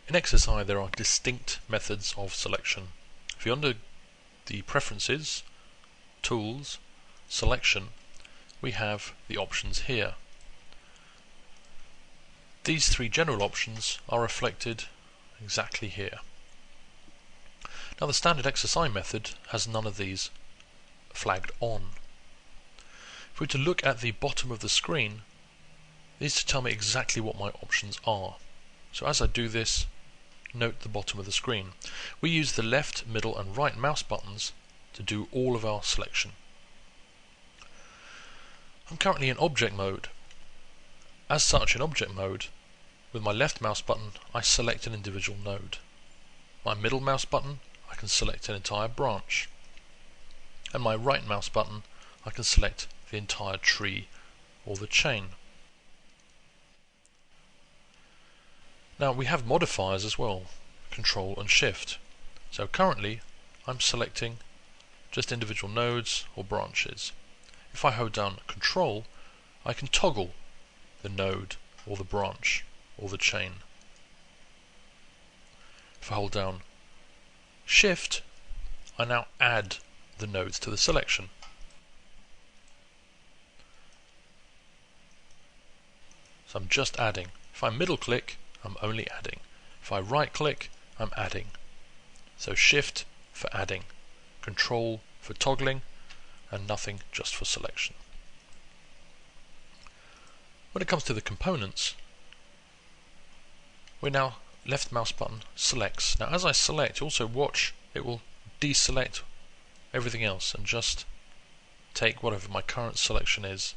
In XSI there are distinct methods of selection. If you're under the Preferences, Tools, Selection, we have the options here. These three general options are reflected exactly here. Now the standard XSI method has none of these flagged on. If we were to look at the bottom of the screen, it is to tell me exactly what my options are. So as I do this, note the bottom of the screen. We use the left, middle and right mouse buttons to do all of our selection. I'm currently in object mode. As such, in object mode, with my left mouse button I select an individual node. My middle mouse button I can select an entire branch, and my right mouse button I can select the entire tree or the chain. Now we have modifiers as well, Control and Shift. So currently I'm selecting just individual nodes or branches. If I hold down Control, I can toggle the node or the branch or the chain. If I hold down Shift, I now add the nodes to the selection. So I'm just adding. If I middle click, I'm only adding. If I right click, I'm adding. So Shift for adding, Control for toggling, and nothing just for selection. When it comes to the components, we now left mouse button selects. Now as I select, also watch, it will deselect everything else and just take whatever my current selection is.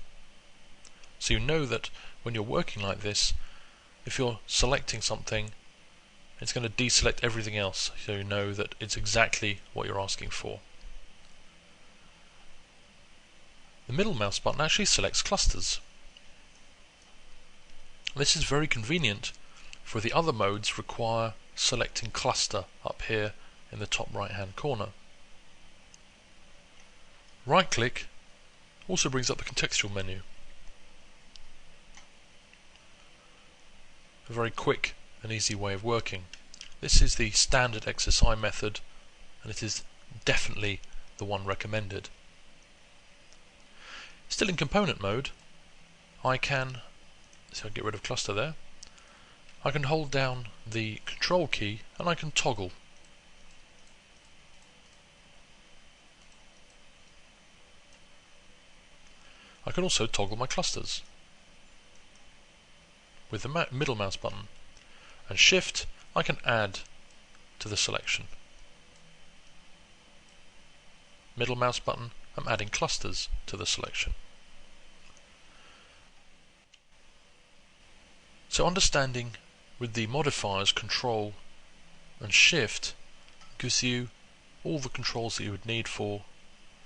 So you know that when you're working like this, if you're selecting something, it's going to deselect everything else, so you know that it's exactly what you're asking for. The middle mouse button actually selects clusters. This is very convenient, for the other modes require selecting cluster up here in the top right hand corner. Right click also brings up the contextual menu. A very quick and easy way of working. This is the standard XSI method, and it is definitely the one recommended. Still in component mode, I can get rid of cluster there. I can hold down the Control key and I can toggle. I can also toggle my clusters with the middle mouse button, and Shift I can add to the selection. Middle mouse button, I'm adding clusters to the selection. So understanding with the modifiers Control and Shift gives you all the controls that you would need for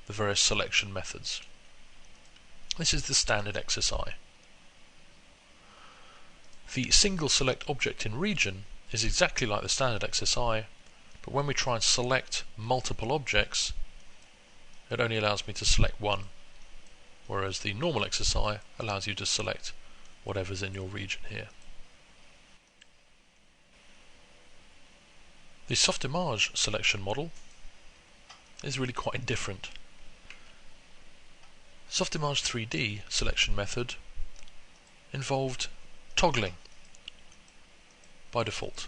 the various selection methods. This is the standard XSI. The single select object in region is exactly like the standard XSI, but when we try and select multiple objects, it only allows me to select one, whereas the normal XSI allows you to select whatever's in your region here. The Softimage selection model is really quite different. Softimage 3D selection method involved toggling by default.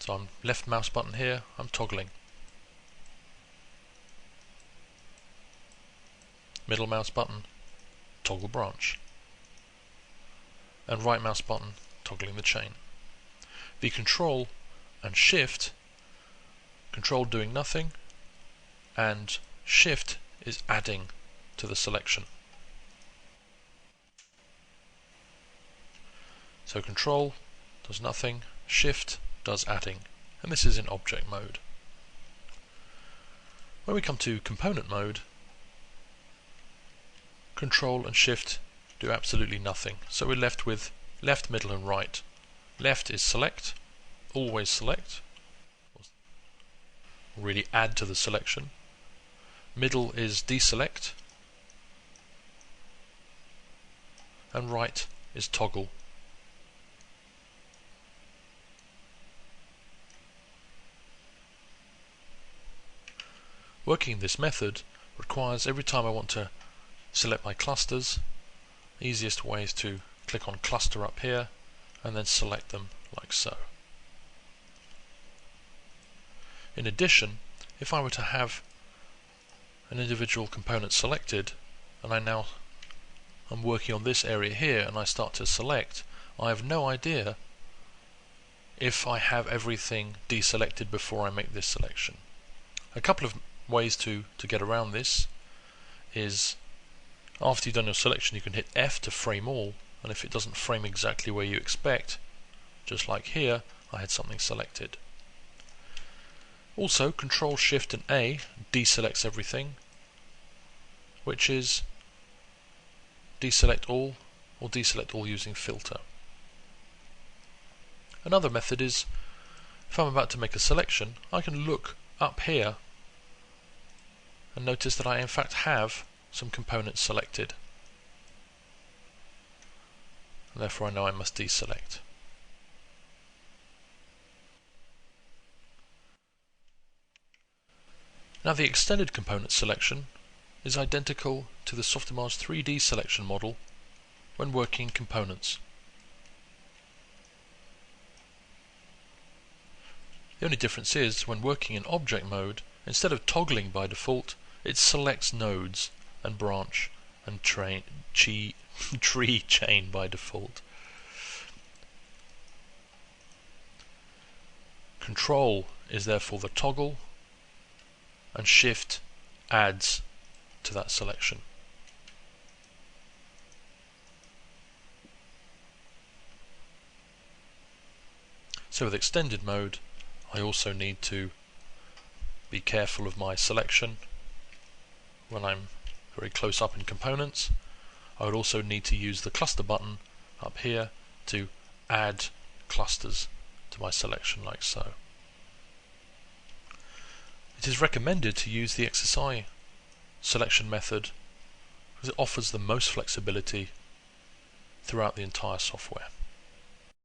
So I'm left mouse button here, I'm toggling. Middle mouse button, toggle branch. And right mouse button, toggling the chain. The Control and Shift, Control doing nothing, and Shift is adding to the selection. So Control does nothing, Shift does adding, and this is in object mode. When we come to component mode, Control and Shift do absolutely nothing, so we're left with left, middle and right. Left is select, always select, really add to the selection. Middle is deselect, and right is toggle. Working this method requires every time I want to select my clusters, the easiest way is to click on cluster up here and then select them like so. In addition, if I were to have an individual component selected and I'm working on this area here and I start to select, I have no idea if I have everything deselected before I make this selection. A couple of ways to get around this is, after you've done your selection, you can hit F to frame all, and if it doesn't frame exactly where you expect, just like here, I had something selected. Also, Control Shift and A deselects everything, which is deselect all or deselect all using filter. Another method is, if I'm about to make a selection, I can look up here and notice that I in fact have some components selected, and therefore I know I must deselect. Now the extended component selection is identical to the Softimage 3D selection model when working components. The only difference is, when working in object mode, instead of toggling by default, it selects nodes and branch and tree chain by default. Control is therefore the toggle, and Shift adds to that selection. So with extended mode, I also need to be careful of my selection when I'm very close up in components. I would also need to use the cluster button up here to add clusters to my selection like so. It is recommended to use the XSI selection method because it offers the most flexibility throughout the entire software.